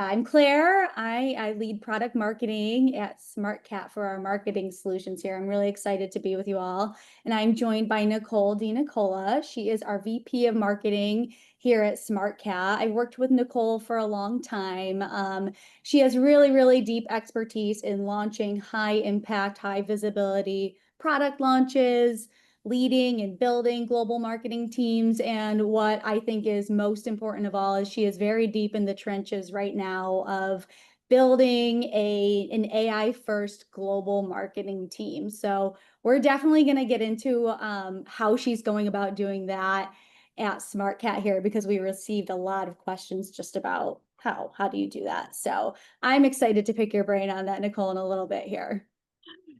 I'm Claire. I lead product marketing at Smartcat for our marketing solutions here. I'm really excited to be with you all. And I'm joined by Nicole DiNicola. She is our VP of marketing here at Smartcat. I've worked with Nicole for a long time. She has really, really deep expertise in launching high impact, high visibility product launches, leading and building global marketing teams. And what I think is most important of all is she is very deep in the trenches right now of building an AI first global marketing team. So we're definitely going to get into how she's going about doing that at Smartcat here because we received a lot of questions just about how do you do that. So I'm excited to pick your brain on that, Nicole, in a little bit here.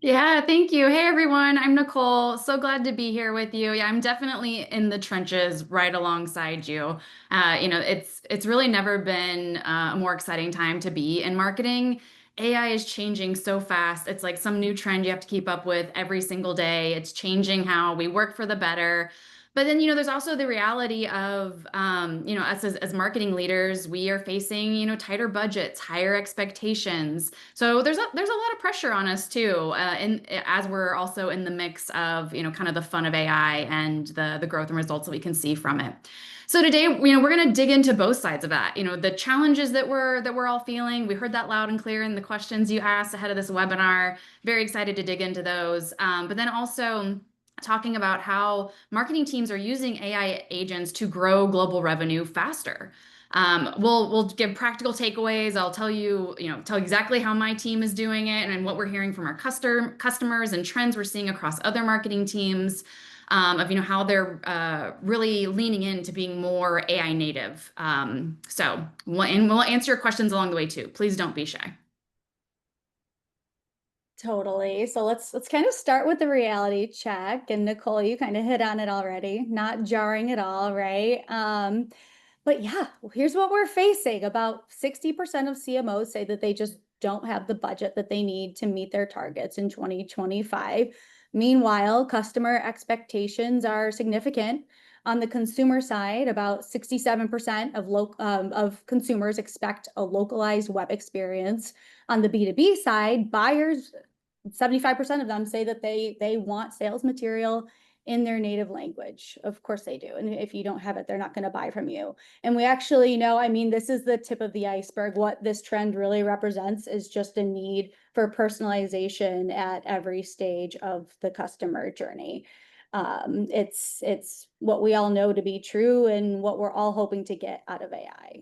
Yeah, thank you. Hey everyone, I'm Nicole. So glad to be here with you. Yeah, I'm definitely in the trenches right alongside you. It's really never been a more exciting time to be in marketing. AI is changing so fast. It's like some new trend you have to keep up with every single day. It's changing how we work for the better. But then, there's also the reality of, us as marketing leaders, we are facing, tighter budgets, higher expectations. So there's a lot of pressure on us too, and as we're also in the mix of, kind of the fun of AI and the growth and results that we can see from it. So today, we're going to dig into both sides of that. The challenges that we're all feeling. We heard that loud and clear in the questions you asked ahead of this webinar. Very excited to dig into those. But then also talking about how marketing teams are using AI agents to grow global revenue faster. We'll give practical takeaways. I'll tell exactly how my team is doing it and what we're hearing from our customers and trends we're seeing across other marketing teams, of how they're really leaning into being more AI native. We'll answer your questions along the way too. Please don't be shy. Totally. So let's kind of start with the reality check. And Nicole, you kind of hit on it already, not jarring at all, right? But yeah, here's what we're facing. About 60% of CMOs say that they just don't have the budget that they need to meet their targets in 2025. Meanwhile, customer expectations are significant. On the consumer side, about 67% of consumers expect a localized web experience. On the B2B side, buyers 75% of them say that they want sales material in their native language. Of course they do. And if you don't have it, they're not going to buy from you. And we actually know, I mean, this is the tip of the iceberg. What this trend really represents is just a need for personalization at every stage of the customer journey. It's what we all know to be true and what we're all hoping to get out of AI.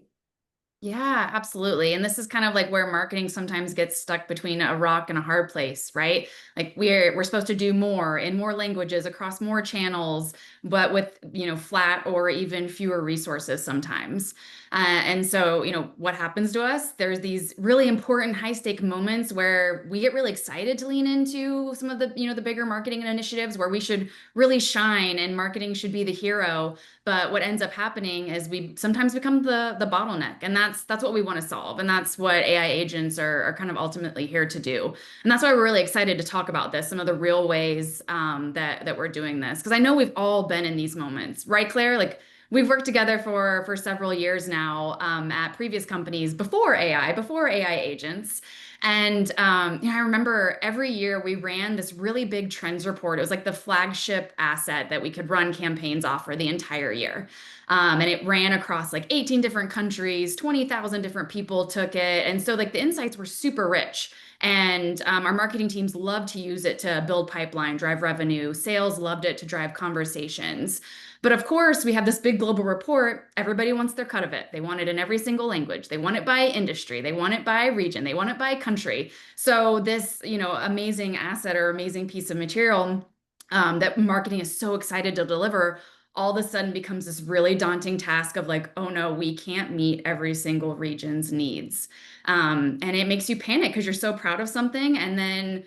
Yeah, absolutely. And this is kind of like where marketing sometimes gets stuck between a rock and a hard place, right? Like we're supposed to do more in more languages across more channels, but with, flat or even fewer resources sometimes. And so, what happens to us? There's these really important high stake moments where we get really excited to lean into some of the, the bigger marketing initiatives where we should really shine and marketing should be the hero. But what ends up happening is we sometimes become the bottleneck, and that's what we want to solve, and that's what AI agents are kind of ultimately here to do. And that's why we're really excited to talk about this, some of the real ways that we're doing this, because I know we've all been in these moments, right, Claire? Like we've worked together for several years now at previous companies before AI agents. And I remember every year we ran this really big trends report. It was like the flagship asset that we could run campaigns off for the entire year. And it ran across like 18 different countries, 20,000 different people took it. And so like the insights were super rich. And our marketing teams loved to use it to build pipeline, drive revenue. Sales loved it to drive conversations. But of course, we have this big global report. Everybody wants their cut of it. They want it in every single language. They want it by industry. They want it by region. They want it by country. So this, amazing asset or amazing piece of material that marketing is so excited to deliver all of a sudden becomes this really daunting task of like, oh no, we can't meet every single region's needs. And it makes you panic because you're so proud of something. And then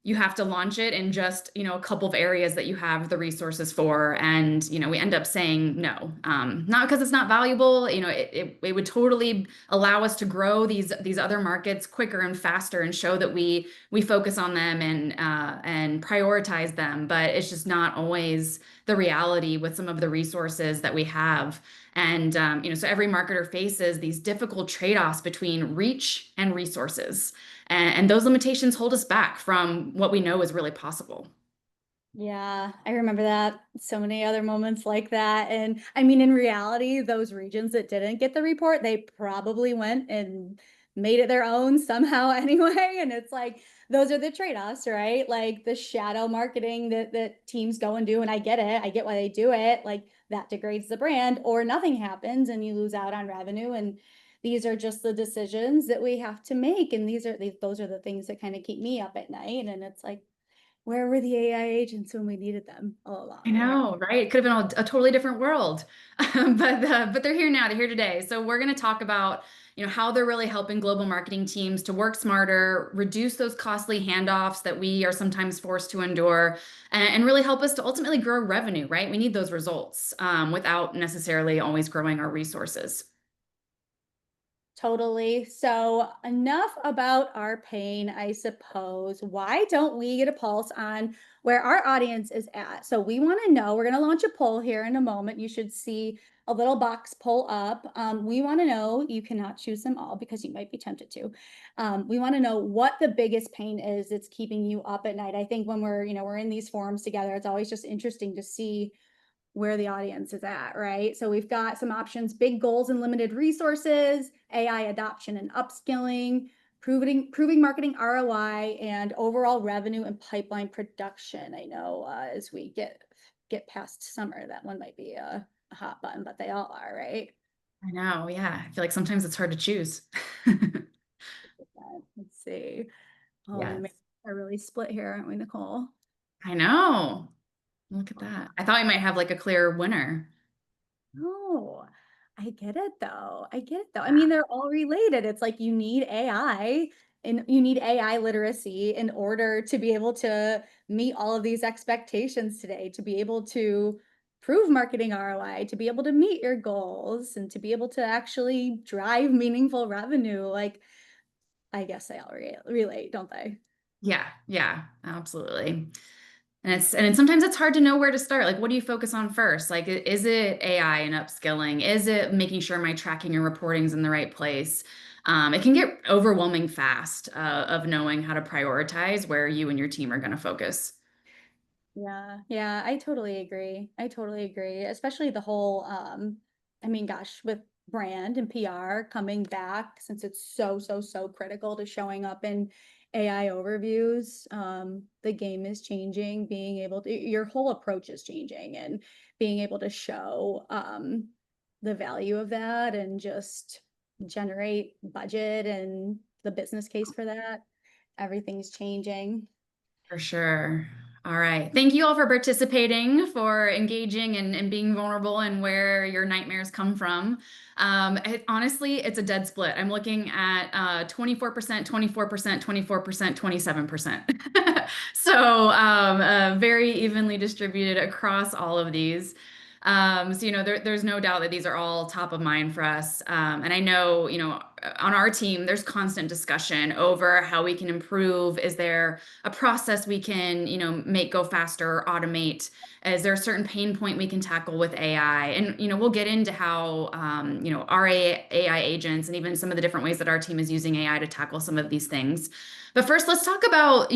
you have to launch it in just, a couple of areas that you have the resources for. And, we end up saying no, not because it's not valuable. It would totally allow us to grow these other markets quicker and faster and show that we focus on them and prioritize them. But it's just not always the reality with some of the resources that we have. And so every marketer faces these difficult trade-offs between reach and resources. And those limitations hold us back from what we know is really possible. Yeah, I remember that. So many other moments like that. And I mean, in reality, those regions that didn't get the report, they probably went and made it their own somehow anyway. And it's like, those are the trade-offs, right? Like the shadow marketing that teams go and do. And I get it. I get why they do it. Like that degrades the brand, or nothing happens and you lose out on revenue. And these are just the decisions that we have to make. And those are the things that kind of keep me up at night. And it's like, where were the AI agents when we needed them all I along, right? know, right? It could have been a totally different world, but they're here now. They're here today. So we're going to talk about how they're really helping global marketing teams to work smarter, reduce those costly handoffs that we are sometimes forced to endure, and really help us to ultimately grow revenue. Right? We need those results without necessarily always growing our resources. Totally. So, enough about our pain, I suppose. Why don't we get a pulse on where our audience is at? So, we want to know, we're going to launch a poll here in a moment. You should see a little box pull up. We want to know, you cannot choose them all because you might be tempted to. We want to know what the biggest pain is that's keeping you up at night. I think when we're in these forums together, it's always just interesting to see where the audience is at, right? So we've got some options: big goals and limited resources, AI adoption and upskilling, proving marketing ROI, and overall revenue and pipeline production. I know as we get past summer, that one might be a hot button, but they all are, right? I know, yeah. I feel like sometimes it's hard to choose. Let's see. Oh, we Yes. are really split here, aren't we, Nicole? I know. Look at that. I thought we might have like a clear winner. No, I get it though. I get it though. I mean, they're all related. It's like you need AI and you need AI literacy in order to be able to meet all of these expectations today, to be able to prove marketing ROI, to be able to meet your goals, and to be able to actually drive meaningful revenue. Like, I guess they all relate, don't they? Yeah, yeah, absolutely. And sometimes it's hard to know where to start. Like, what do you focus on first? Like, is it AI and upskilling? Is it making sure my tracking and reporting is in the right place? It can get overwhelming fast of knowing how to prioritize where you and your team are going to focus. Yeah, yeah, I totally agree. I totally agree. Especially the whole I mean, gosh, with brand and PR coming back, since it's so critical to showing up in AI overviews. The game is changing, being able to, your whole approach is changing, and being able to show the value of that and just generate budget and the business case for that. Everything's changing. For sure. All right. Thank you all for participating, for engaging and being vulnerable and where your nightmares come from. Honestly, it's a dead split. I'm looking at 24%, 24%, 24%, 27%. So very evenly distributed across all of these. So, there's no doubt that these are all top of mind for us. And I know, on our team, there's constant discussion over how we can improve. Is there a process we can, make go faster or automate? Is there a certain pain point we can tackle with AI? And, we'll get into how, our AI agents and even some of the different ways that our team is using AI to tackle some of these things. But first, let's talk about,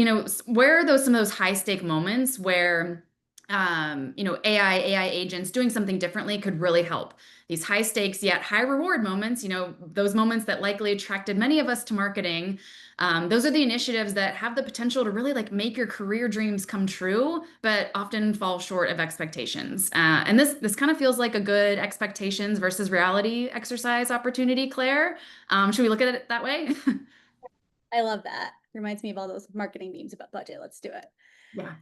where are some of those high stake moments where AI agents doing something differently could really help. These high stakes yet high reward moments, those moments that likely attracted many of us to marketing. Those are the initiatives that have the potential to really like make your career dreams come true, but often fall short of expectations. And this kind of feels like a good expectations versus reality exercise opportunity, Claire. Should we look at it that way? I love that. Reminds me of all those marketing memes about budget. Let's do it. Yeah.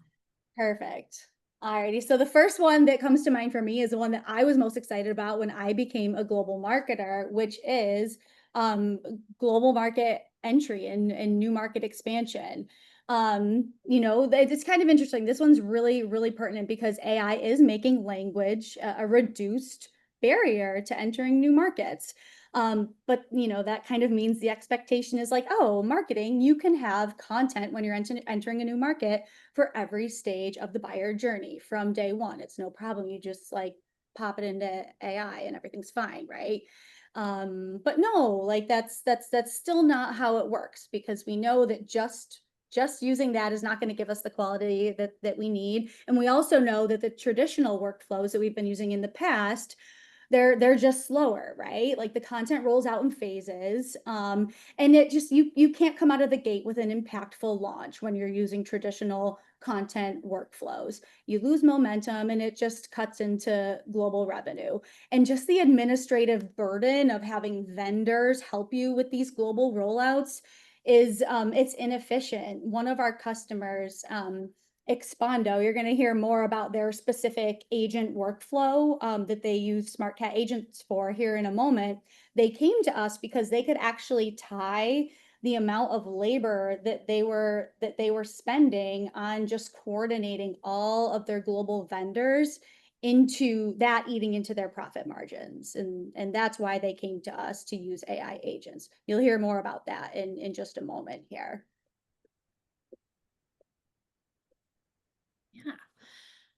Perfect. Alrighty. So the first one that comes to mind for me is the one that I was most excited about when I became a global marketer, which is global market entry and new market expansion. It's kind of interesting. This one's really pertinent because AI is making language a reduced barrier to entering new markets. But that kind of means the expectation is like, oh, marketing, you can have content when you're entering a new market for every stage of the buyer journey from day one. It's no problem. You just like pop it into AI and everything's fine, right? But no, like that's still not how it works, because we know that just using that is not going to give us the quality that we need. And we also know that the traditional workflows that we've been using in the past, they're just slower, right? Like the content rolls out in phases, and it just you can't come out of the gate with an impactful launch when you're using traditional content workflows. You lose momentum, and it just cuts into global revenue. And just the administrative burden of having vendors help you with these global rollouts is, it's inefficient. One of our customers, Expondo, you're going to hear more about their specific agent workflow, that they use Smartcat agents for here in a moment. They came to us because they could actually tie the amount of labor that they were spending on just coordinating all of their global vendors into that, eating into their profit margins. And that's why they came to us to use AI agents. You'll hear more about that in just a moment here. Yeah.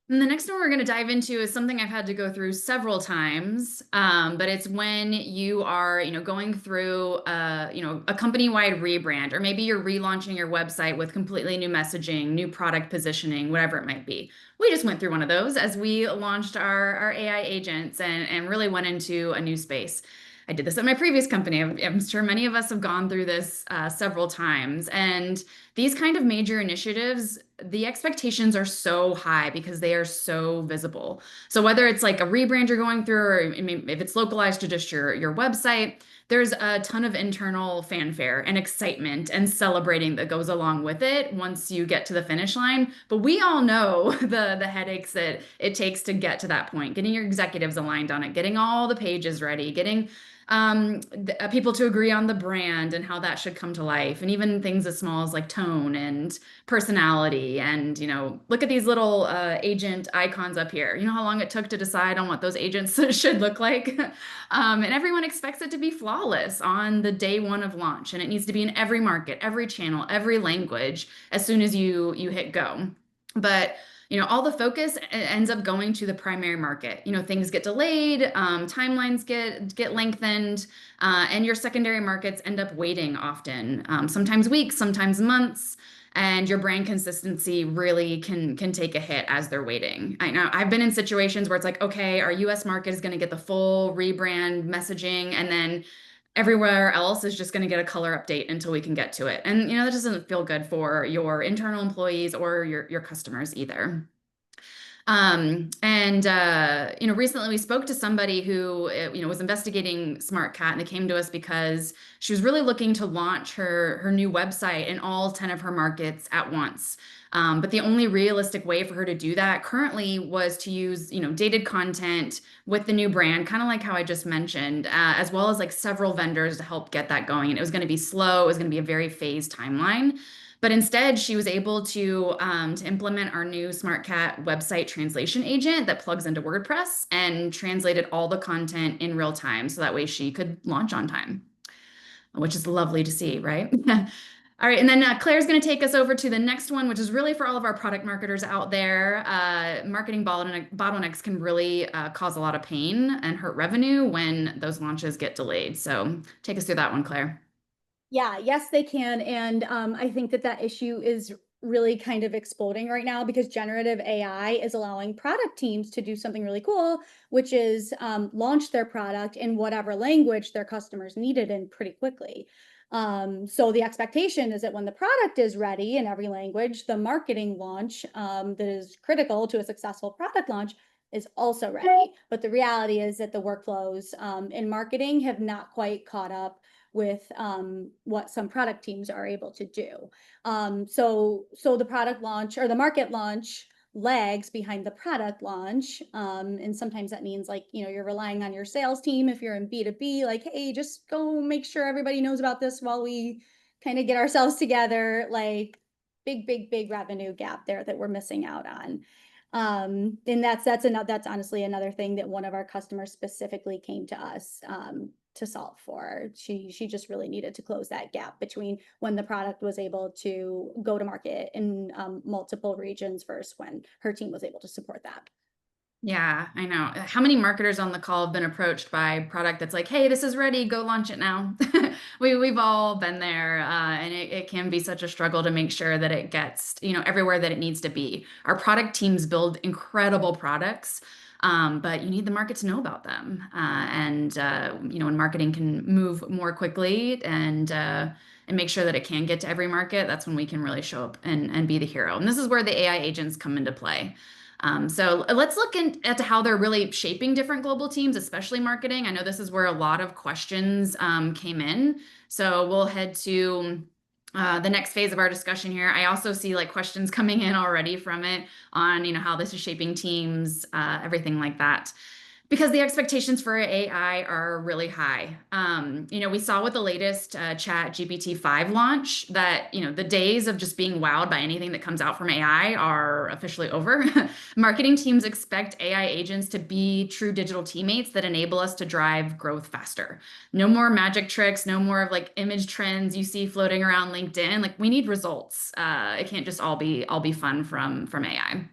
And the next one we're going to dive into is something I've had to go through several times, but it's when you are, going through, a company-wide rebrand, or maybe you're relaunching your website with completely new messaging, new product positioning, whatever it might be. We just went through one of those as we launched our AI agents and really went into a new space. I did this at my previous company. I'm sure many of us have gone through this several times. And these kind of major initiatives, the expectations are so high because they are so visible. So whether it's like a rebrand you're going through, or I mean, if it's localized to just your website, there's a ton of internal fanfare and excitement and celebrating that goes along with it once you get to the finish line. But we all know the headaches that it takes to get to that point, getting your executives aligned on it, getting all the pages ready, getting people to agree on the brand and how that should come to life, and even things as small as like tone and personality. And look at these little agent icons up here. You know how long it took to decide on what those agents should look like. And everyone expects it to be flawless on the day one of launch, and it needs to be in every market, every channel, every language as soon as you hit go. But all the focus ends up going to the primary market. Things get delayed, timelines get lengthened, and your secondary markets end up waiting often, sometimes weeks, sometimes months, and your brand consistency really can take a hit as they're waiting. I know I've been in situations where it's like, okay, our US market is going to get the full rebrand messaging, and then everywhere else is just going to get a color update until we can get to it. And that doesn't feel good for your internal employees or your customers either. And recently we spoke to somebody who was investigating Smartcat, and they came to us because she was really looking to launch her new website in all 10 of her markets at once. But the only realistic way for her to do that currently was to use, dated content with the new brand, kind of like how I just mentioned, as well as like several vendors to help get that going. And it was going to be slow. It was going to be a very phased timeline. But instead, she was able to implement our new Smartcat website translation agent that plugs into WordPress and translated all the content in real time. So that way she could launch on time, which is lovely to see, right? All right, and then Claire's going to take us over to the next one, which is really for all of our product marketers out there. Marketing bottlenecks can really cause a lot of pain and hurt revenue when those launches get delayed. So take us through that one, Claire. Yeah, yes, they can. And I think that issue is really kind of exploding right now, because generative AI is allowing product teams to do something really cool, which is launch their product in whatever language their customers need it in pretty quickly. So the expectation is that when the product is ready in every language, the marketing launch, that is critical to a successful product launch, is also ready. But the reality is that the workflows in marketing have not quite caught up with what some product teams are able to do. So the product launch or the market launch lags behind the product launch. And sometimes that means, like, you're relying on your sales team if you're in B2B, like, hey, just go make sure everybody knows about this while we kind of get ourselves together. Like, big revenue gap there that we're missing out on. And that's honestly another thing that one of our customers specifically came to us to solve for. She just really needed to close that gap between when the product was able to go to market in multiple regions versus when her team was able to support that. Yeah, I know. How many marketers on the call have been approached by product that's like, hey, this is ready, go launch it now. We've all been there, and it can be such a struggle to make sure that it gets, everywhere that it needs to be. Our product teams build incredible products, but you need the market to know about them. When marketing can move more quickly and make sure that it can get to every market, that's when we can really show up and be the hero. And this is where the AI agents come into play. So let's look at how they're really shaping different global teams, especially marketing. I know this is where a lot of questions came in. So we'll head to the next phase of our discussion here. I also see like questions coming in already from it on, how this is shaping teams, everything like that because the expectations for AI are really high. We saw with the latest Chat GPT-5 launch that, the days of just being wowed by anything that comes out from AI are officially over. Marketing teams expect AI agents to be true digital teammates that enable us to drive growth faster. No more magic tricks, no more of like image trends you see floating around LinkedIn. Like we need results. It can't just all be fun from AI.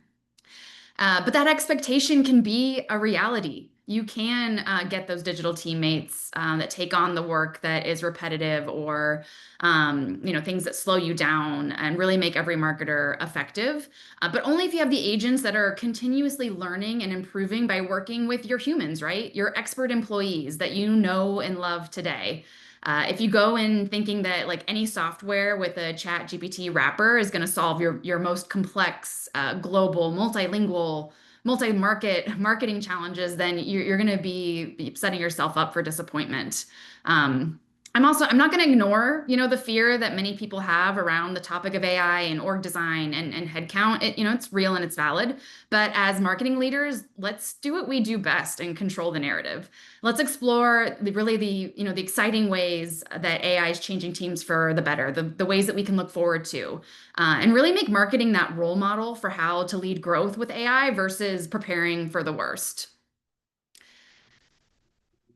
But that expectation can be a reality. You can get those digital teammates that take on the work that is repetitive or things that slow you down and really make every marketer effective. But only if you have the agents that are continuously learning and improving by working with your humans, right? Your expert employees that you know and love today. If you go in thinking that like any software with a chat GPT wrapper is going to solve your most complex, global, multilingual, multi-market marketing challenges, then you're going to be setting yourself up for disappointment. I'm not going to ignore, the fear that many people have around the topic of AI and org design and headcount. It's real and it's valid. But as marketing leaders, let's do what we do best and control the narrative. Let's explore the exciting ways that AI is changing teams for the better, the ways that we can look forward to, and really make marketing that role model for how to lead growth with AI versus preparing for the worst.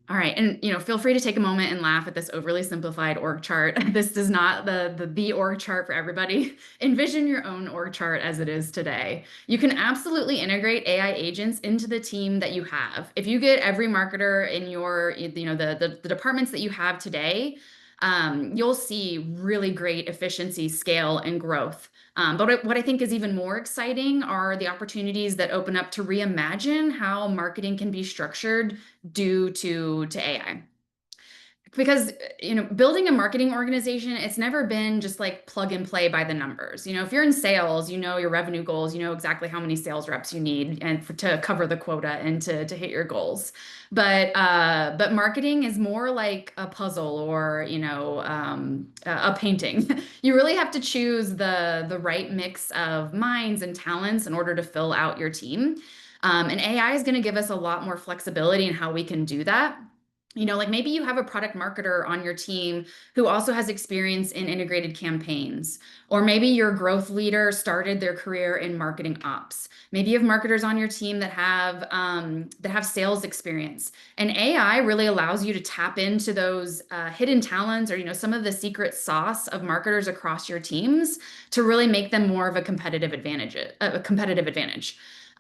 All right, and feel free to take a moment and laugh at this overly simplified org chart. This is not the org chart for everybody. Envision your own org chart as it is today. You can absolutely integrate AI agents into the team that you have. If you get every marketer in your, the departments that you have today, you'll see really great efficiency, scale, and growth. But what I think is even more exciting are the opportunities that open up to reimagine how marketing can be structured due to AI. Because building a marketing organization, it's never been just like plug and play by the numbers. If you're in sales, you know your revenue goals, you know exactly how many sales reps you need to cover the quota and to hit your goals. But marketing is more like a puzzle or a painting. You really have to choose the right mix of minds and talents in order to fill out your team. And AI is going to give us a lot more flexibility in how we can do that. Like maybe you have a product marketer on your team who also has experience in integrated campaigns, or maybe your growth leader started their career in marketing ops. Maybe you have marketers on your team that have sales experience, and AI really allows you to tap into those hidden talents or some of the secret sauce of marketers across your teams to really make them more of a competitive advantage.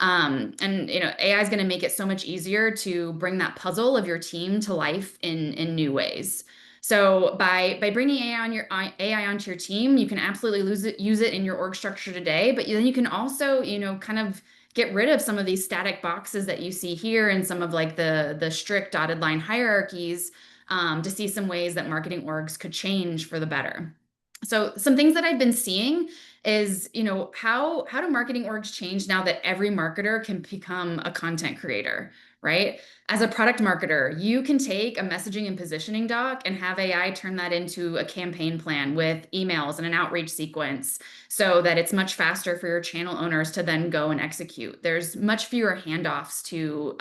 AI is going to make it so much easier to bring that puzzle of your team to life in new ways. So by bringing AI onto your team, you can absolutely use it in your org structure today, but then you can also, kind of get rid of some of these static boxes that you see here and some of like the strict dotted line hierarchies, to see some ways that marketing orgs could change for the better. So some things that I've been seeing is, how do marketing orgs change now that every marketer can become a content creator, right? As a product marketer, you can take a messaging and positioning doc and have AI turn that into a campaign plan with emails and an outreach sequence so that it's much faster for your channel owners to then go and execute. There's much fewer handoffs to,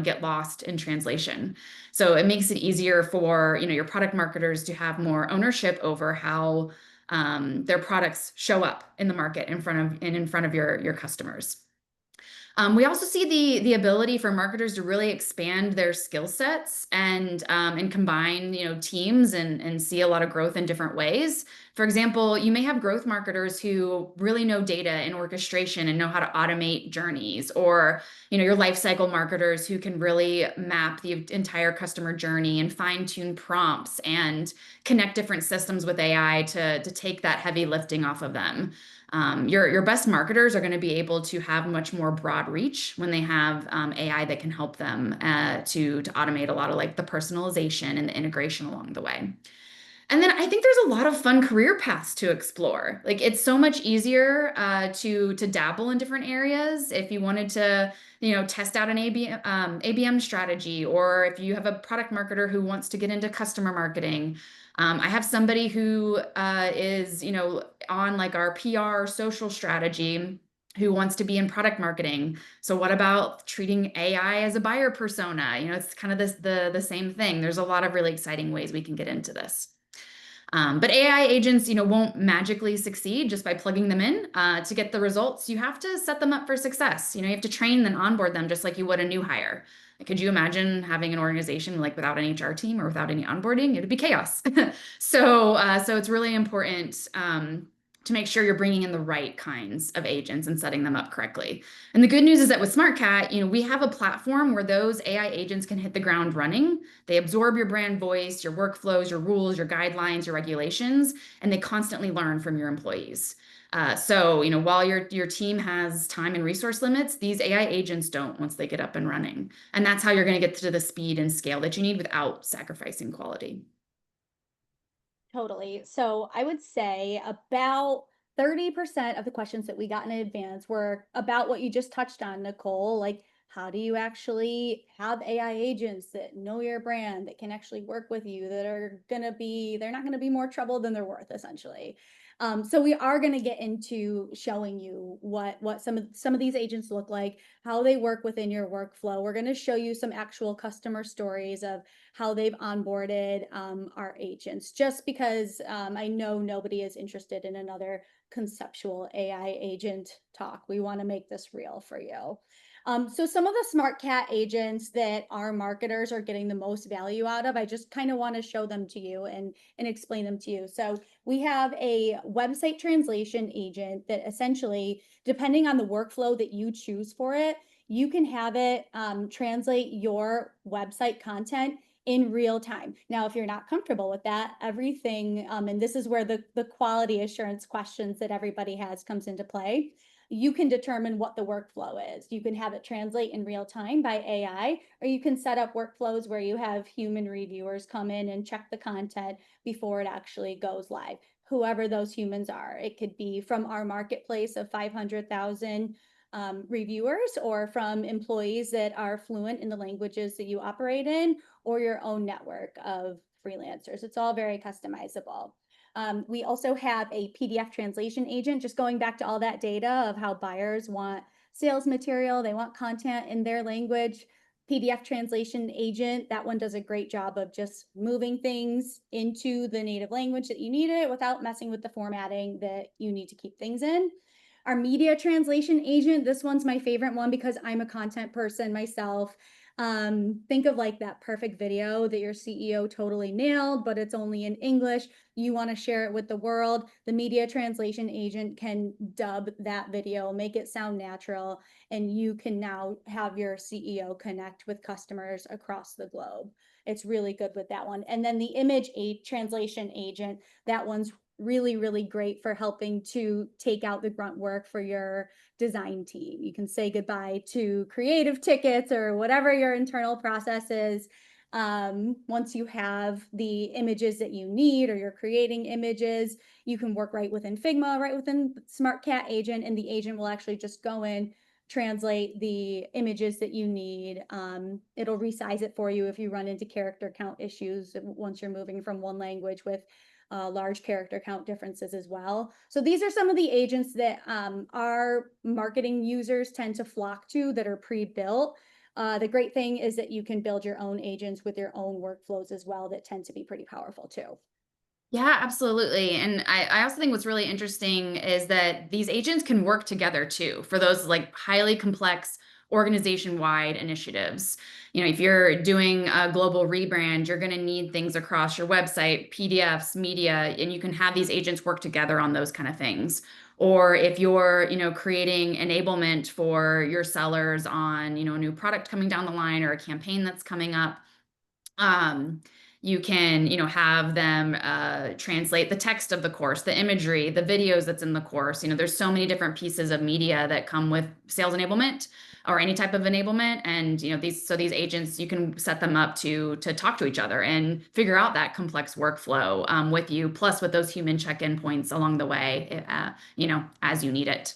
get lost in translation. So it makes it easier for, your product marketers to have more ownership over how their products show up in the market in front of your customers. We also see the ability for marketers to really expand their skill sets and combine, teams and see a lot of growth in different ways. For example, you may have growth marketers who really know data and orchestration and know how to automate journeys, or your life cycle marketers who can really map the entire customer journey and fine tune prompts and connect different systems with AI to take that heavy lifting off of them. Your best marketers are going to be able to have much more broad reach when they have AI that can help them to automate a lot of like the personalization and the integration along the way. And then I think there's a lot of fun career paths to explore. Like it's so much easier to dabble in different areas. If you wanted to, test out an ABM strategy, or if you have a product marketer who wants to get into customer marketing. I have somebody who is, on like our PR social strategy who wants to be in product marketing. So what about treating AI as a buyer persona? It's kind of the same thing. There's a lot of really exciting ways we can get into this. But AI agents, won't magically succeed just by plugging them in. To get the results, you have to set them up for success. You have to train and onboard them just like you would a new hire. Could you imagine having an organization like without an HR team or without any onboarding? It'd be chaos. So it's really important to make sure you're bringing in the right kinds of agents and setting them up correctly. And the good news is that with Smartcat, we have a platform where those AI agents can hit the ground running. They absorb your brand voice, your workflows, your rules, your guidelines, your regulations, and they constantly learn from your employees. So, while your team has time and resource limits, these AI agents don't once they get up and running. And that's how you're going to get to the speed and scale that you need without sacrificing quality. Totally. So I would say about 30% of the questions that we got in advance were about what you just touched on, Nicole. Like, how do you actually have AI agents that know your brand, that can actually work with you, that are going to be, they're not going to be more trouble than they're worth, essentially. So we are going to get into showing you what some of these agents look like, how they work within your workflow. We're going to show you some actual customer stories of how they've onboarded our agents, just because I know nobody is interested in another conceptual AI agent talk. We want to make this real for you. So some of the Smartcat agents that our marketers are getting the most value out of, I just kind of want to show them to you and explain them to you. So we have a website translation agent that essentially, depending on the workflow that you choose for it, you can have it translate your website content in real time. Now, if you're not comfortable with that, everything, and this is where the quality assurance questions that everybody has comes into play. You can determine what the workflow is. You can have it translate in real time by AI, or you can set up workflows where you have human reviewers come in and check the content before it actually goes live. Whoever those humans are, it could be from our marketplace of 500,000 reviewers, or from employees that are fluent in the languages that you operate in, or your own network of freelancers. It's all very customizable. We also have a PDF translation agent, just going back to all that data of how buyers want sales material, they want content in their language. PDF translation agent, that one does a great job of just moving things into the native language that you need it without messing with the formatting that you need to keep things in. Our media translation agent, this one's my favorite one because I'm a content person myself. Think of like that perfect video that your CEO totally nailed, but it's only in English. You want to share it with the world. The media translation agent can dub that video, make it sound natural, and you can now have your CEO connect with customers across the globe. It's really good with that one. And then the image translation agent, that one's really, really great for helping to take out the grunt work for your design team. You can say goodbye to creative tickets or whatever your internal process is. Once you have the images that you need, or you're creating images, you can work right within Figma, right within Smartcat agent, and the agent will actually just go in, translate the images that you need. It'll resize it for you if you run into character count issues once you're moving from one language with large character count differences as well. So these are some of the agents that our marketing users tend to flock to that are pre-built. The great thing is that you can build your own agents with your own workflows as well that tend to be pretty powerful too. Yeah, absolutely. And I also think what's really interesting is that these agents can work together too for those like highly complex organization-wide initiatives. You know, if you're doing a global rebrand, you're going to need things across your website, PDFs, media, and you can have these agents work together on those kind of things. Or if you're, creating enablement for your sellers on, a new product coming down the line or a campaign that's coming up, um, you can, have them translate the text of the course, the imagery, the videos that's in the course. There's so many different pieces of media that come with sales enablement or any type of enablement. And, these agents, you can set them up to talk to each other and figure out that complex workflow with you, plus with those human check-in points along the way, as you need it.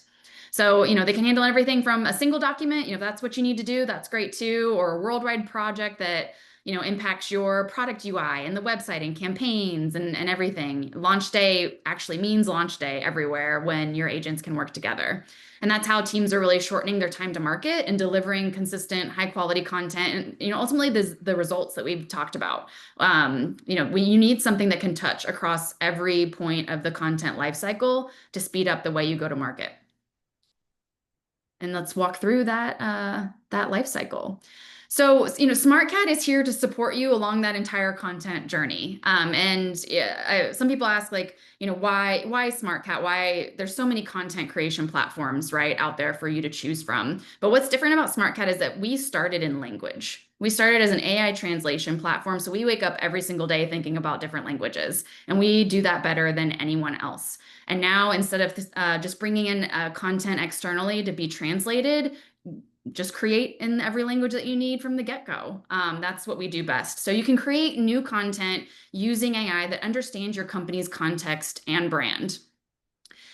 So, they can handle everything from a single document, if that's what you need to do, that's great too, or a worldwide project that impacts your product UI and the website and campaigns and everything. Launch day actually means launch day everywhere when your agents can work together. And that's how teams are really shortening their time to market and delivering consistent, high quality content. And, ultimately the results that we've talked about. When you need something that can touch across every point of the content lifecycle to speed up the way you go to market. And let's walk through that life cycle. So, Smartcat is here to support you along that entire content journey. And yeah, some people ask, like, why Smartcat? Why there's so many content creation platforms right out there for you to choose from. But what's different about Smartcat is that we started in language. We started as an AI translation platform, so we wake up every single day thinking about different languages, and we do that better than anyone else. And now, instead of just bringing in content externally to be translated, just create in every language that you need from the get-go. That's what we do best. So you can create new content using AI that understands your company's context and brand.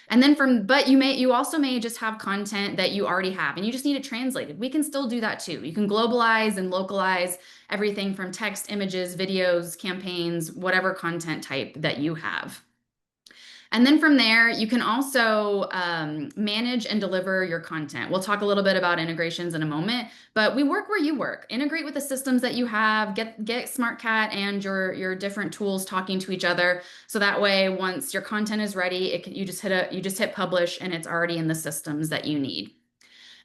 And then but you also may just have content that you already have and you just need it translated. We can still do that too. You can globalize and localize everything from text, images, videos, campaigns, whatever content type that you have. And then from there, you can also manage and deliver your content. We'll talk a little bit about integrations in a moment, but we work where you work. Integrate with the systems that you have. Get Smartcat and your different tools talking to each other, so that way, once your content is ready, you just hit publish, and it's already in the systems that you need.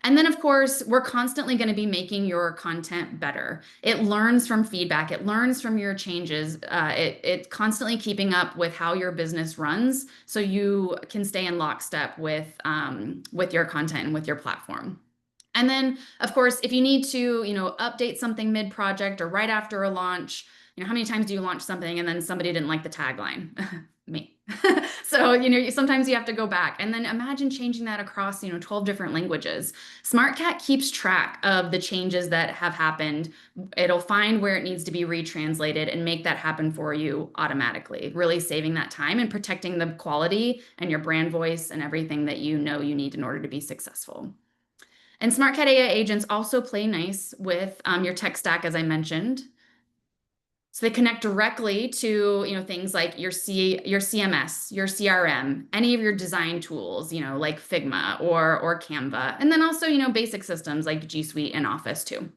And then, of course, we're constantly going to be making your content better. It learns from feedback. It learns from your changes. It's constantly keeping up with how your business runs, so you can stay in lockstep with your content and with your platform. And then, of course, if you need to, update something mid-project or right after a launch, how many times do you launch something and then somebody didn't like the tagline? Me. So, sometimes you have to go back and then imagine changing that across, 12 different languages. Smartcat keeps track of the changes that have happened. It'll find where it needs to be retranslated and make that happen for you automatically, really saving that time and protecting the quality and your brand voice and everything that you need in order to be successful. And Smartcat AI agents also play nice with your tech stack, as I mentioned. So they connect directly to, things like your CMS, your CRM, any of your design tools, like Figma or Canva, and then also, basic systems like G Suite and Office too.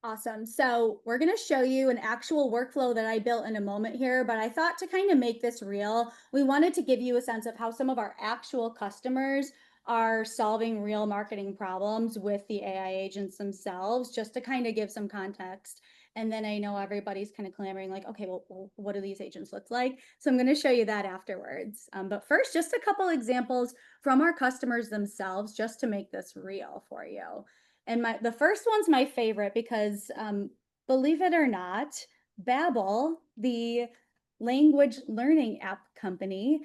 Awesome. So we're going to show you an actual workflow that I built in a moment here, but I thought to kind of make this real, we wanted to give you a sense of how some of our actual customers are solving real marketing problems with the AI agents themselves, just to kind of give some context. And then I know everybody's kind of clamoring like, okay, well, what do these agents look like? So I'm going to show you that afterwards. But first, just a couple examples from our customers themselves, just to make this real for you. And the first one's my favorite because believe it or not, Babbel, the language learning app company,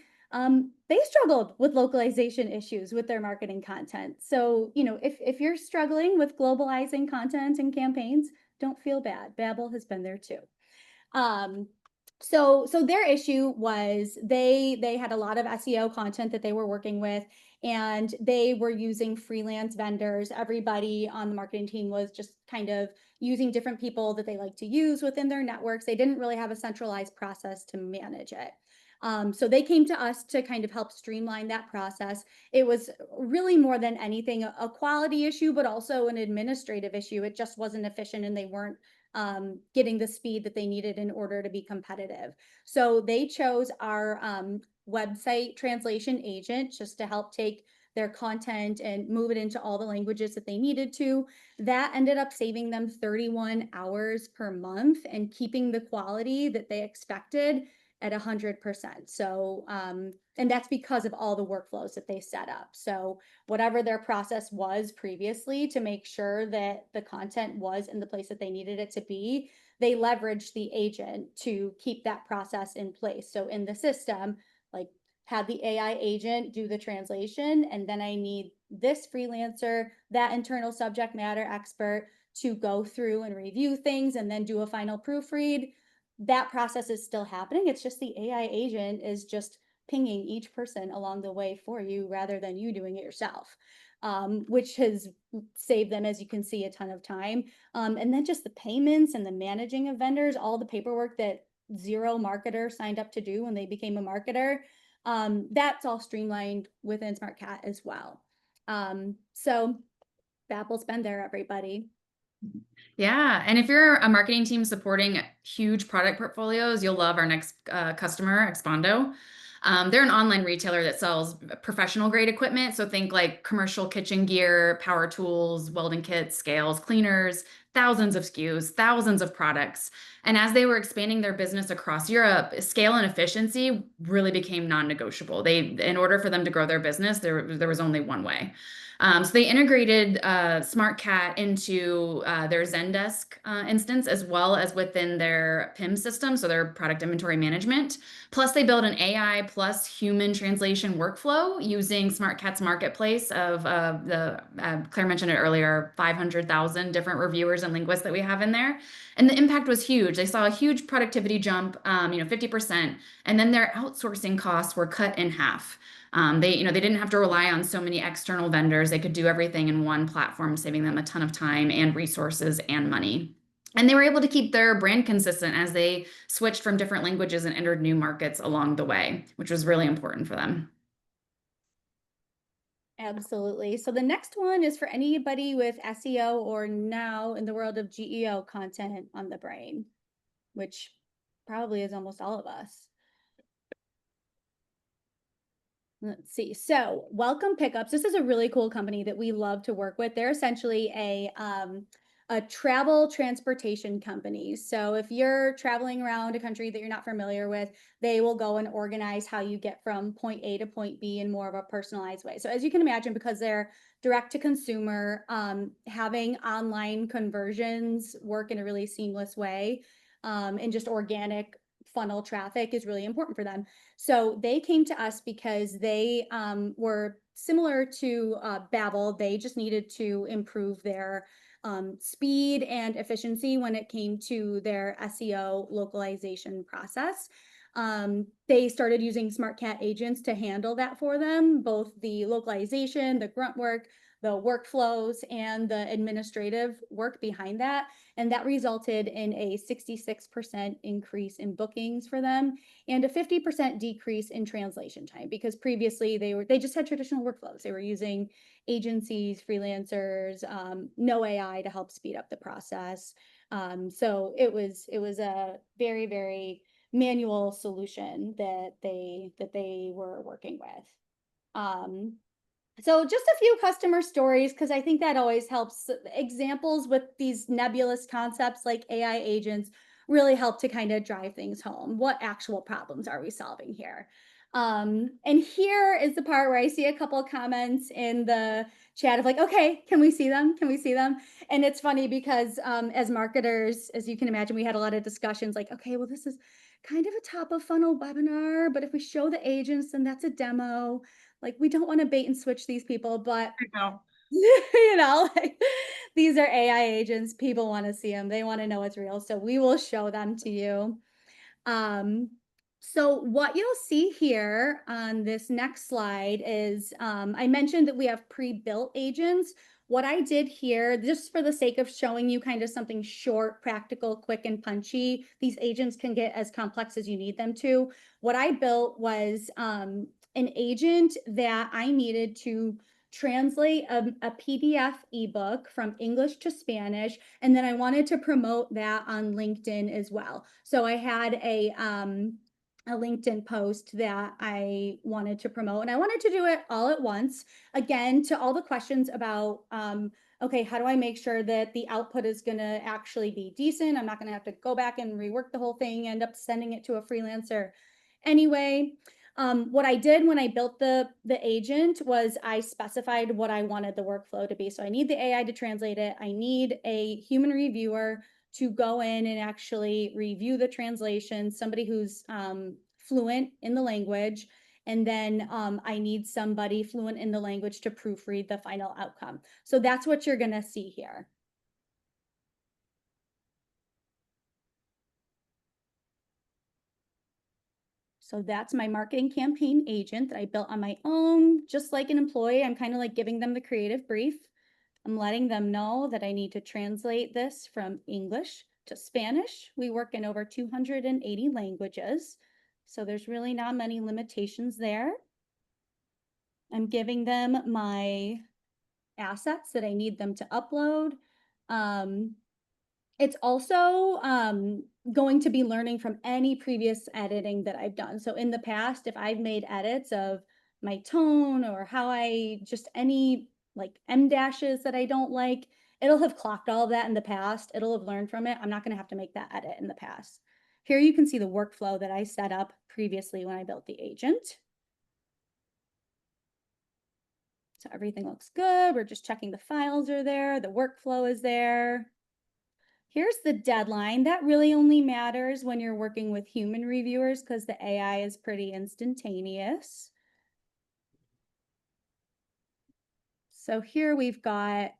they struggled with localization issues with their marketing content. So, if you're struggling with globalizing content and campaigns, don't feel bad. Babbel has been there too. Um, so their issue was they had a lot of SEO content that they were working with, and they were using freelance vendors. Everybody on the marketing team was just kind of using different people that they like to use within their networks. They didn't really have a centralized process to manage it. So they came to us to kind of help streamline that process. It was really more than anything a quality issue, but also an administrative issue. It just wasn't efficient, and they weren't getting the speed that they needed in order to be competitive. So they chose our website translation agent just to help take their content and move it into all the languages that they needed to. That ended up saving them 31 hours per month and keeping the quality that they expected at 100%. So, and that's because of all the workflows that they set up. So, whatever their process was previously to make sure that the content was in the place that they needed it to be, they leveraged the agent to keep that process in place. So, in the system, like, have the AI agent do the translation, and then I need this freelancer, that internal subject matter expert to go through and review things and then do a final proofread. That process is still happening. It's just the AI agent is just pinging each person along the way for you rather than you doing it yourself, which has saved them, as you can see, a ton of time. And then just the payments and the managing of vendors, all the paperwork that zero marketer signed up to do when they became a marketer, that's all streamlined within Smartcat as well. So Babbel's been there, everybody. Yeah, and if you're a marketing team supporting huge product portfolios, you'll love our next customer, Expondo. They're an online retailer that sells professional grade equipment. So think like commercial kitchen gear, power tools, welding kits, scales, cleaners, thousands of SKUs, thousands of products. And as they were expanding their business across Europe, scale and efficiency really became non-negotiable. In order for them to grow their business, there was only one way. So they integrated Smartcat into their Zendesk instance as well as within their PIM system, so their product inventory management. Plus, they built an AI plus human translation workflow using Smartcat's marketplace of Claire mentioned it earlier, 500,000 different reviewers and linguists that we have in there. And the impact was huge. They saw a huge productivity jump, 50%, and then their outsourcing costs were cut in half. They didn't have to rely on so many external vendors. They could do everything in one platform, saving them a ton of time and resources and money. And they were able to keep their brand consistent as they switched from different languages and entered new markets along the way, which was really important for them. Absolutely. So the next one is for anybody with SEO or now in the world of GEO content on the brain, which probably is almost all of us. Let's see. So, Welcome Pickups. This is a really cool company that we love to work with. They're essentially a travel transportation company. So, if you're traveling around a country that you're not familiar with, they will go and organize how you get from point A to point B in more of a personalized way. So, as you can imagine, because they're direct to consumer, having online conversions work in a really seamless way, and just organic funnel traffic is really important for them. So they came to us because they were similar to Babbel. They just needed to improve their speed and efficiency when it came to their SEO localization process. They started using Smartcat agents to handle that for them, both the localization, the grunt work, the workflows, and the administrative work behind that. And that resulted in a 66% increase in bookings for them and a 50% decrease in translation time, because previously they just had traditional workflows. They were using agencies, freelancers, no AI to help speed up the process. So it was a very, very manual solution that they were working with. So just a few customer stories, because I think that always helps. Examples with these nebulous concepts like AI agents really help to kind of drive things home. What actual problems are we solving here? And here is the part where I see a couple of comments in the chat of like, okay, can we see them? Can we see them? And it's funny because as marketers, as you can imagine, we had a lot of discussions like, okay, well, this is kind of a top of funnel webinar, but if we show the agents, then that's a demo. Like, we don't want to bait and switch these people, but I know. like, these are AI agents. People want to see them. They want to know it's real. So we will show them to you. Um, so what you'll see here on this next slide is I mentioned that we have pre-built agents. What I did here, just for the sake of showing you kind of something short, practical, quick, and punchy, these agents can get as complex as you need them to. What I built was an agent that I needed to translate a PDF ebook from English to Spanish, and then I wanted to promote that on LinkedIn as well. So I had a LinkedIn post that I wanted to promote, and I wanted to do it all at once. Again, to all the questions about okay, how do I make sure that the output is going to actually be decent? I'm not going to have to go back and rework the whole thing, end up sending it to a freelancer. Anyway, what I did when I built the agent was I specified what I wanted the workflow to be. So I need the AI to translate it. I need a human reviewer to go in and actually review the translation, somebody who's fluent in the language. And then I need somebody fluent in the language to proofread the final outcome. So that's what you're going to see here. So that's my marketing campaign agent that I built on my own. Just like an employee, I'm kind of like giving them the creative brief. I'm letting them know that I need to translate this from English to Spanish. We work in over 280 languages, so there's really not many limitations there. I'm giving them my assets that I need them to upload. It's also going to be learning from any previous editing that I've done. So in the past, if I've made edits of my tone or how I just any like M dashes that I don't like, it'll have clocked all of that in the past. It'll have learned from it. I'm not going to have to make that edit in the past. Here you can see the workflow that I set up previously when I built the agent. So everything looks good. We're just checking the files are there. The workflow is there. Here's the deadline. That really only matters when you're working with human reviewers because the AI is pretty instantaneous. So here we've got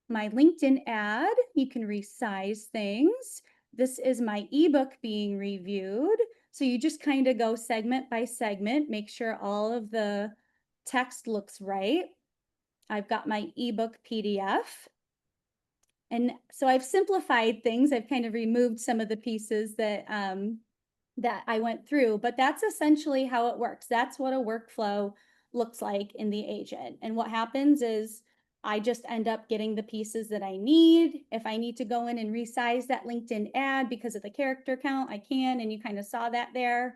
my LinkedIn ad. You can resize things. This is my ebook being reviewed. So you just kind of go segment by segment, make sure all of the text looks right. I've got my ebook PDF. And so I've simplified things. I've kind of removed some of the pieces that that I went through, but that's essentially how it works. That's what a workflow looks like in the agent. And what happens is I just end up getting the pieces that I need. If I need to go in and resize that LinkedIn ad because of the character count, I can, and you kind of saw that there.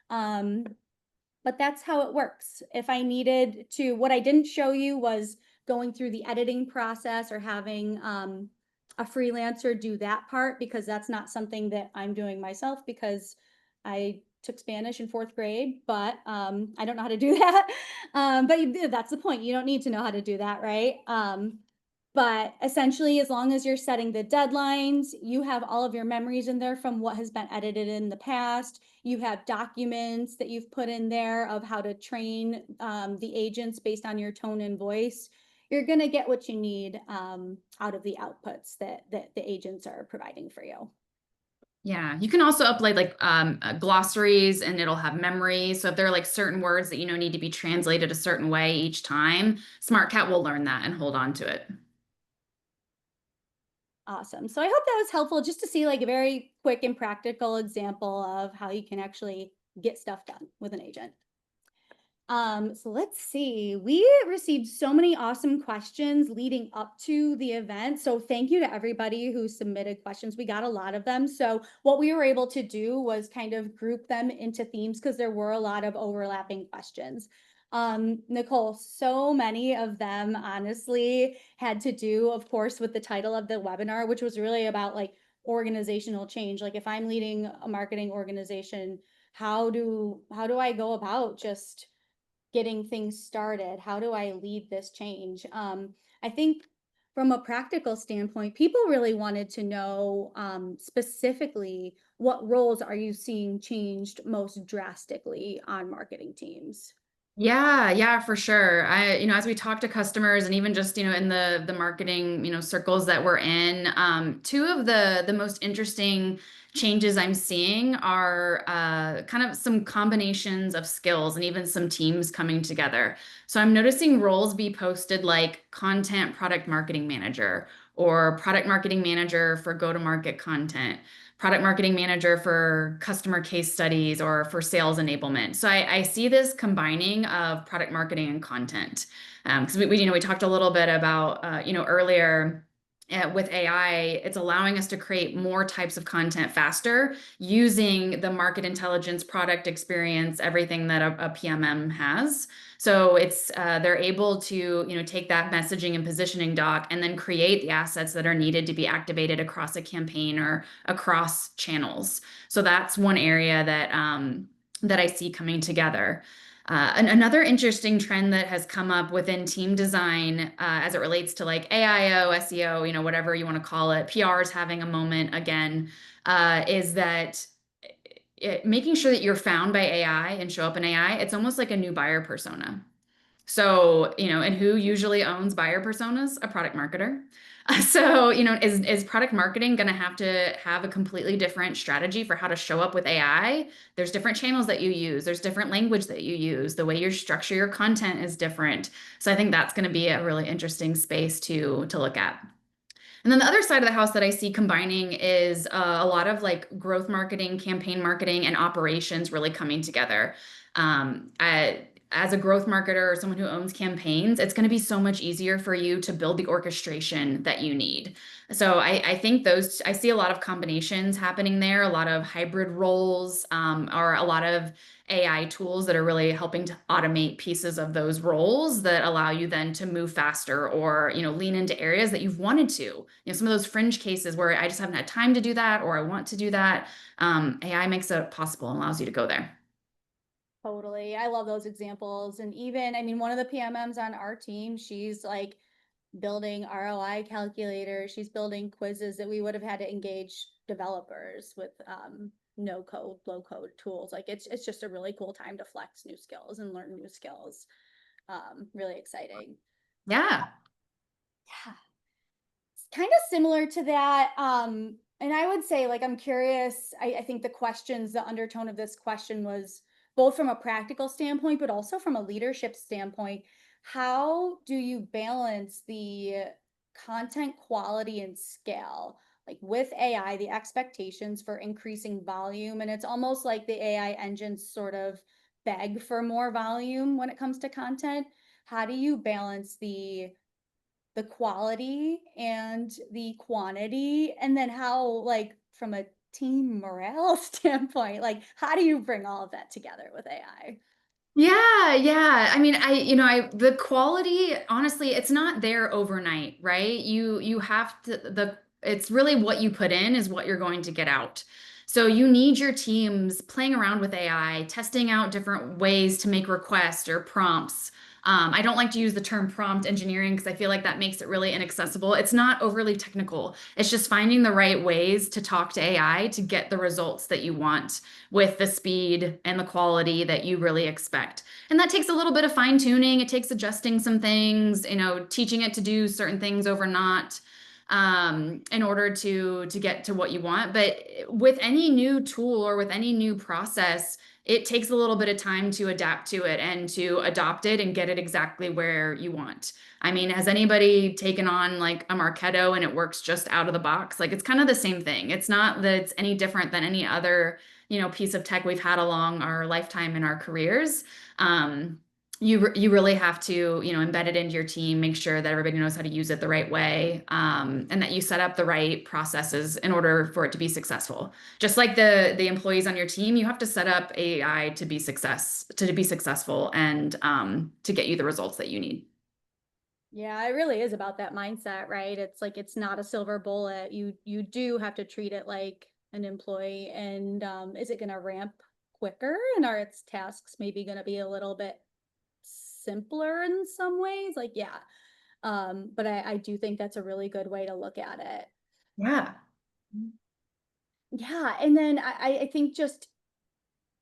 But that's how it works. If I needed to, what I didn't show you was going through the editing process or having a freelancer do that part because that's not something that I'm doing myself because I took Spanish in fourth grade, but I don't know how to do that. But that's the point. You don't need to know how to do that, right? But essentially, as long as you're setting the deadlines, you have all of your memories in there from what has been edited in the past. You have documents that you've put in there of how to train the agents based on your tone and voice. You're going to get what you need out of the outputs that the agents are providing for you. Yeah, you can also upload like glossaries and it'll have memory. So if there are like certain words that you know need to be translated a certain way each time, Smartcat will learn that and hold on to it. Awesome. So I hope that was helpful just to see like a very quick and practical example of how you can actually get stuff done with an agent. So let's see. We received so many awesome questions leading up to the event. So thank you to everybody who submitted questions. We got a lot of them. So what we were able to do was kind of group them into themes because there were a lot of overlapping questions. Nicole, so many of them honestly had to do, of course, with the title of the webinar, which was really about like organizational change. Like if I'm leading a marketing organization, how do I go about just getting things started? How do I lead this change? I think from a practical standpoint, people really wanted to know specifically what roles are you seeing changed most drastically on marketing teams? Yeah, yeah, for sure. As we talk to customers and even just, in the marketing, circles that we're in, two of the most interesting changes I'm seeing are kind of some combinations of skills and even some teams coming together. So I'm noticing roles be posted like content product marketing manager or product marketing manager for go-to-market content. product marketing manager for customer case studies or for sales enablement. So I see this combining of product marketing and content. Because we talked a little bit about, earlier with AI, it's allowing us to create more types of content faster using the market intelligence, product experience, everything that a PMM has. So it's they're able to take that messaging and positioning doc and then create the assets that are needed to be activated across a campaign or across channels. So that's one area that I see coming together. Another interesting trend that has come up within team design as it relates to like AIO, SEO, whatever you want to call it, PR is having a moment again, is that making sure that you're found by AI and show up in AI, it's almost like a new buyer persona. So, and who usually owns buyer personas? A product marketer. So, is product marketing going to have a completely different strategy for how to show up with AI? There's different channels that you use. There's different language that you use. The way you structure your content is different. So I think that's going to be a really interesting space to look at. And then the other side of the house that I see combining is a lot of like growth marketing, campaign marketing, and operations really coming together. As a growth marketer or someone who owns campaigns, it's going to be so much easier for you to build the orchestration that you need. So I think I see a lot of combinations happening there, a lot of hybrid roles, or a lot of AI tools that are really helping to automate pieces of those roles that allow you then to move faster or, lean into areas that you've wanted to. Some of those fringe cases where I just haven't had time to do that or I want to do that, AI makes it possible and allows you to go there. Totally. I love those examples. And even, I mean, one of the PMMs on our team, she's like building ROI calculators, she's building quizzes that we would have had to engage developers with no code, low code tools. Like it's just a really cool time to flex new skills and learn new skills. Really exciting. Yeah. Yeah. Kind of similar to that. And I would say, like, I'm curious. I think the undertone of this question was both from a practical standpoint, but also from a leadership standpoint. How do you balance the content quality and scale? Like with AI, the expectations for increasing volume, and it's almost like the AI engines sort of beg for more volume when it comes to content. How do you balance the quality and the quantity, and then how, like, from a team morale standpoint, like, how do you bring all of that together with AI? Yeah, yeah. I mean, the quality, honestly, it's not there overnight, right? You have to it's really what you put in is what you're going to get out. So you need your teams playing around with AI, testing out different ways to make requests or prompts. I don't like to use the term prompt engineering because I feel like that makes it really inaccessible. It's not overly technical. It's just finding the right ways to talk to AI to get the results that you want with the speed and the quality that you really expect. And that takes a little bit of fine tuning. It takes adjusting some things, teaching it to do certain things over not in order to get to what you want. But with any new tool or with any new process, it takes a little bit of time to adapt to it and to adopt it and get it exactly where you want. I mean, has anybody taken on like a Marketo and it works just out of the box? Like it's kind of the same thing. It's not that it's any different than any other, piece of tech we've had along our lifetime in our careers. You really have to, embed it into your team, make sure that everybody knows how to use it the right way, and that you set up the right processes in order for it to be successful. Just like the employees on your team, you have to set up AI to be successful and to get you the results that you need. Yeah, it really is about that mindset, right? It's like it's not a silver bullet. You do have to treat it like an employee. And is it going to ramp quicker? And are its tasks maybe going to be a little bit simpler in some ways? Like, yeah. But I do think that's a really good way to look at it. Yeah. Yeah, and then I think just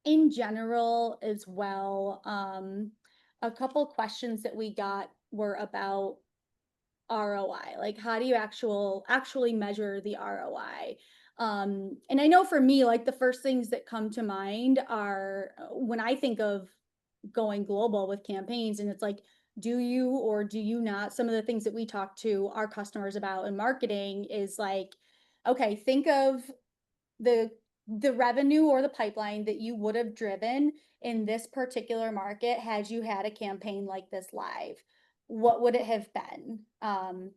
in general as well, a couple questions that we got were about ROI. Like, how do you actually measure the ROI? And I know for me, like the first things that come to mind are when I think of going global with campaigns, and it's like, do you or do you not? Some of the things that we talk to our customers about in marketing is like, okay, think of the revenue or the pipeline that you would have driven in this particular market had you had a campaign like this live? What would it have been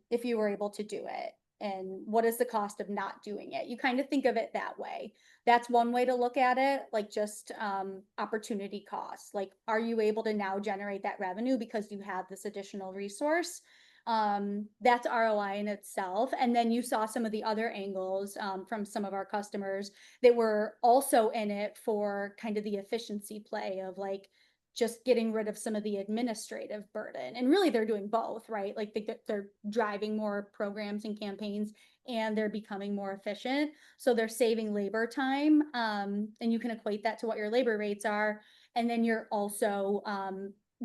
if you were able to do it? And what is the cost of not doing it? You kind of think of it that way. That's one way to look at it, like just opportunity costs. Like, are you able to now generate that revenue because you have this additional resource? That's ROI in itself. And then you saw some of the other angles from some of our customers that were also in it for kind of the efficiency play of like just getting rid of some of the administrative burden. And really, they're doing both, right? Like they're driving more programs and campaigns and they're becoming more efficient. So they're saving labor time. And you can equate that to what your labor rates are. And then you're also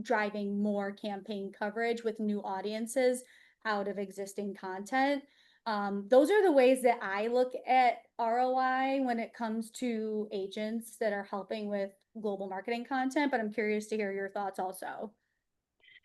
driving more campaign coverage with new audiences out of existing content. Those are the ways that I look at ROI when it comes to agents that are helping with global marketing content, but I'm curious to hear your thoughts also.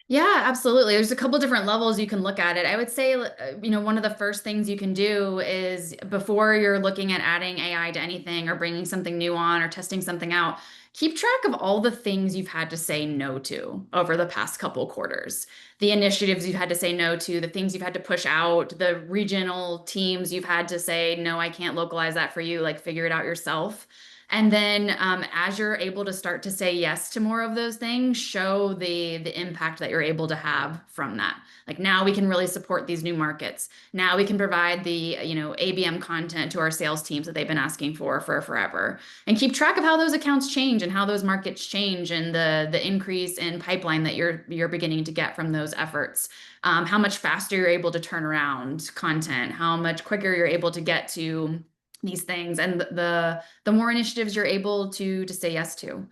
Yeah, absolutely. There's a couple different levels you can look at it. I would say, one of the first things you can do is before you're looking at adding AI to anything or bringing something new on or testing something out, keep track of all the things you've had to say no to over the past couple quarters. The initiatives you've had to say no to, the things you've had to push out, the regional teams you've had to say, no, I can't localize that for you, like figure it out yourself. And then as you're able to start to say yes to more of those things, show the impact that you're able to have from that. Like now we can really support these new markets. Now we can provide the, ABM content to our sales teams that they've been asking for forever. And keep track of how those accounts change and how those markets change and the increase in pipeline that you're beginning to get from those efforts. How much faster you're able to turn around content, how much quicker you're able to get to these things and the more initiatives you're able to say yes to.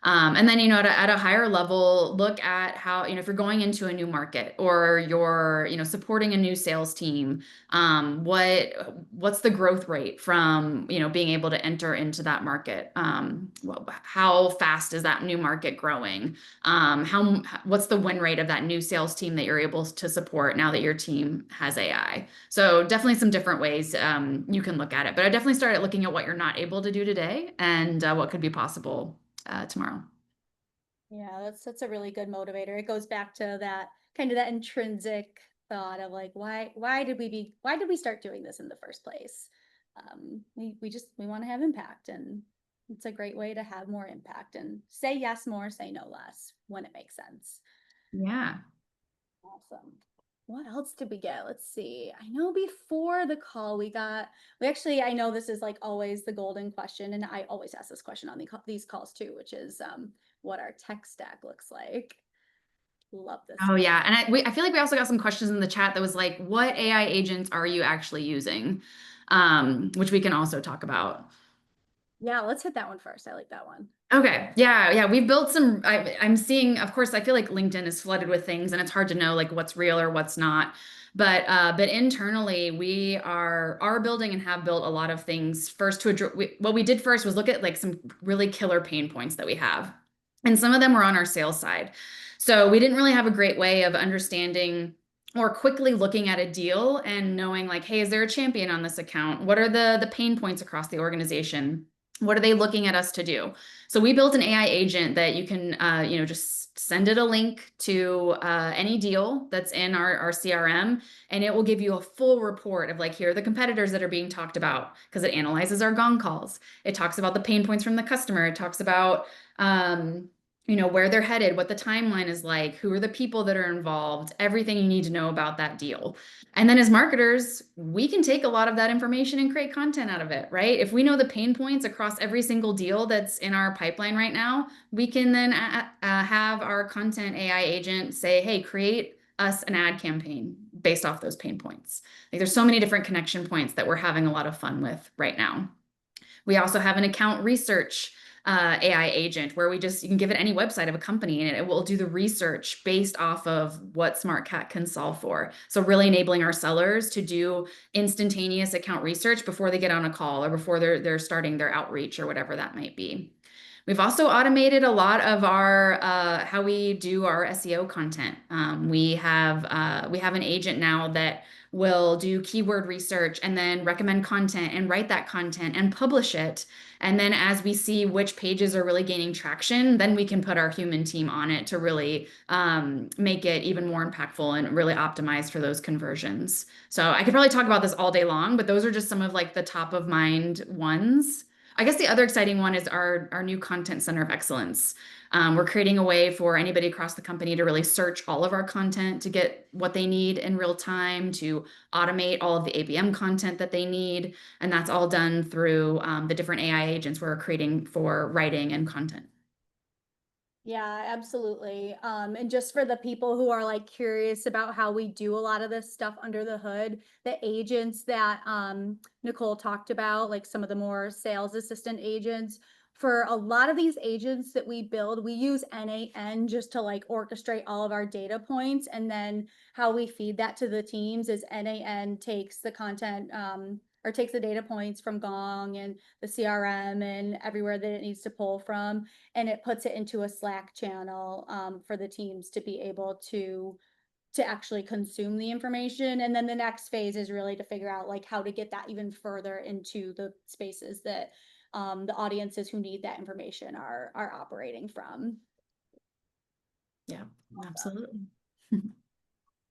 And then, at a higher level, look at how, if you're going into a new market or you're, supporting a new sales team, what's the growth rate from, being able to enter into that market? How fast is that new market growing? What's the win rate of that new sales team that you're able to support now that your team has AI? So definitely some different ways you can look at it. But I definitely started looking at what you're not able to do today and what could be possible tomorrow. Yeah, that's a really good motivator. It goes back to that kind of that intrinsic thought of like why did we start doing this in the first place? We want to have impact, and it's a great way to have more impact and say yes more, say no less when it makes sense. Yeah. Awesome. What else did we get? Let's see. I know before the call we actually, I know this is like always the golden question, and I always ask this question on these calls too, which is what our tech stack looks like. Love this Oh one. yeah. And I feel like we also got some questions in the chat that was like, what AI agents are you actually using? Which we can also talk about. Yeah, let's hit that one first. I like that one. Okay. Yeah. Yeah. We've built some, I'm seeing, of course, I feel like LinkedIn is flooded with things and it's hard to know like what's real or what's not. But internally we are building and have built a lot of things first to address, what we did first was look at like some really killer pain points that we have. And some of them were on our sales side. So we didn't really have a great way of understanding or quickly looking at a deal and knowing like, hey, is there a champion on this account? What are the pain points across the organization? What are they looking at us to do? So we built an AI agent that you can, just send it a link to any deal that's in our CRM, and it will give you a full report of like, here are the competitors that are being talked about because it analyzes our gong calls. It talks about the pain points from the customer. It talks about, where they're headed, what the timeline is like, who are the people that are involved, everything you need to know about that deal. And then as marketers, we can take a lot of that information and create content out of it, right? If we know the pain points across every single deal that's in our pipeline right now, we can then have our content AI agent say, hey, create us an ad campaign based off those pain points. Like there's so many different connection points that we're having a lot of fun with right now. We also have an account research AI agent where you can give it any website of a company and it will do the research based off of what Smartcat can solve for. So really enabling our sellers to do instantaneous account research before they get on a call or before they're starting their outreach or whatever that might be. We've also automated a lot of our how we do our SEO content. We have an agent now that will do keyword research and then recommend content and write that content and publish it. And then as we see which pages are really gaining traction, then we can put our human team on it to really make it even more impactful and really optimize for those conversions. So I could probably talk about this all day long, but those are just some of like the top of mind ones. I guess the other exciting one is our new content center of excellence. We're creating a way for anybody across the company to really search all of our content to get what they need in real time, to automate all of the ABM content that they need. And that's all done through the different AI agents we're creating for writing and content. Yeah, absolutely. And just for the people who are like curious about how we do a lot of this stuff under the hood, the agents that Nicole talked about, like some of the more sales assistant agents, for a lot of these agents that we build, we use NAN just to like orchestrate all of our data points. And then how we feed that to the teams is NAN takes the content or takes the data points from Gong and the CRM and everywhere that it needs to pull from, and it puts it into a Slack channel for the teams to be able to actually consume the information. And then the next phase is really to figure out like how to get that even further into the spaces that the audiences who need that information are operating from. Yeah, Awesome. absolutely.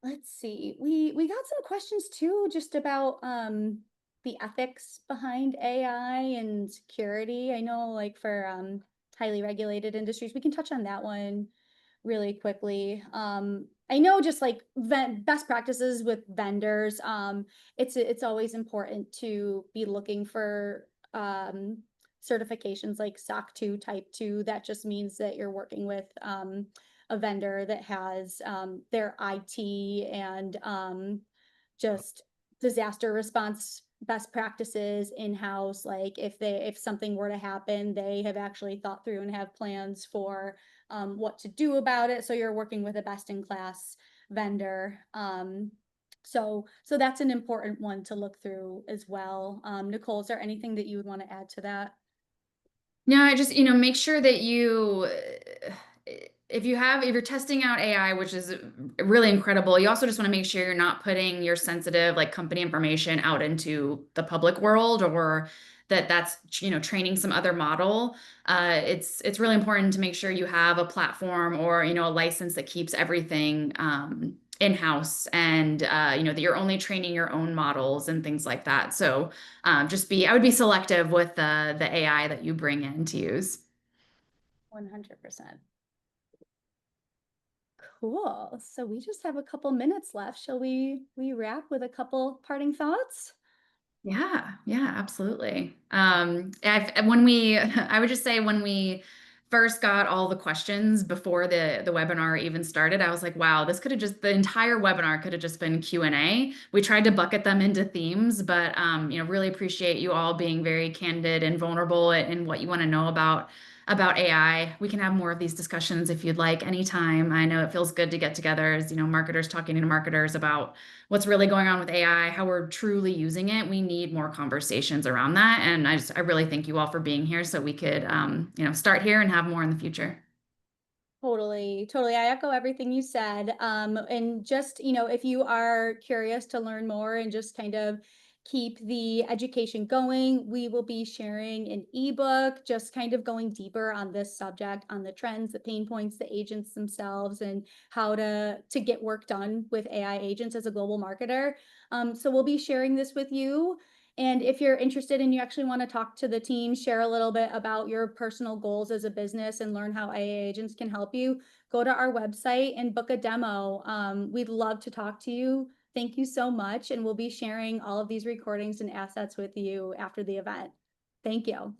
Let's see. We got some questions too, just about the ethics behind AI and security. I know like for highly regulated industries, we can touch on that one really quickly. I know just like best practices with vendors. It's always important to be looking for certifications like SOC 2 Type 2. That just means that you're working with a vendor that has their IT and just disaster response best practices in house. Like if something were to happen, they have actually thought through and have plans for what to do about it. So you're working with a best in class vendor. So that's an important one to look through as well. Nicole, is there anything that you would want to add to that? No, I just, make sure that if you're testing out AI, which is really incredible, you also just want to make sure you're not putting your sensitive like company information out into the public world or that's training some other model. It's really important to make sure you have a platform or, a license that keeps everything in-house and, that you're only training your own models and things like that. So I would be selective with the AI that you bring in to use. 100%. Cool. So we just have a couple minutes left. Shall we wrap with a couple parting thoughts? Yeah, yeah, absolutely. When we, I would just say when we first got all the questions before the webinar even started, I was like, wow, this could have just the entire webinar could have just been Q&A. We tried to bucket them into themes, but really appreciate you all being very candid and vulnerable in what you want to know about AI. We can have more of these discussions if you'd like anytime. I know it feels good to get together as, marketers talking to marketers about what's really going on with AI, how we're truly using it. We need more conversations around that. And I really thank you all for being here so we could, start here and have more in the future. Totally, totally. I echo everything you said. And just, if you are curious to learn more and just kind of keep the education going, we will be sharing an ebook, just kind of going deeper on this subject, on the trends, the pain points, the agents themselves, and how to get work done with AI agents as a global marketer. So we'll be sharing this with you. And if you're interested and you actually want to talk to the team, share a little bit about your personal goals as a business and learn how AI agents can help you, go to our website and book a demo. We'd love to talk to you. Thank you so much. And we'll be sharing all of these recordings and assets with you after the event. Thank you.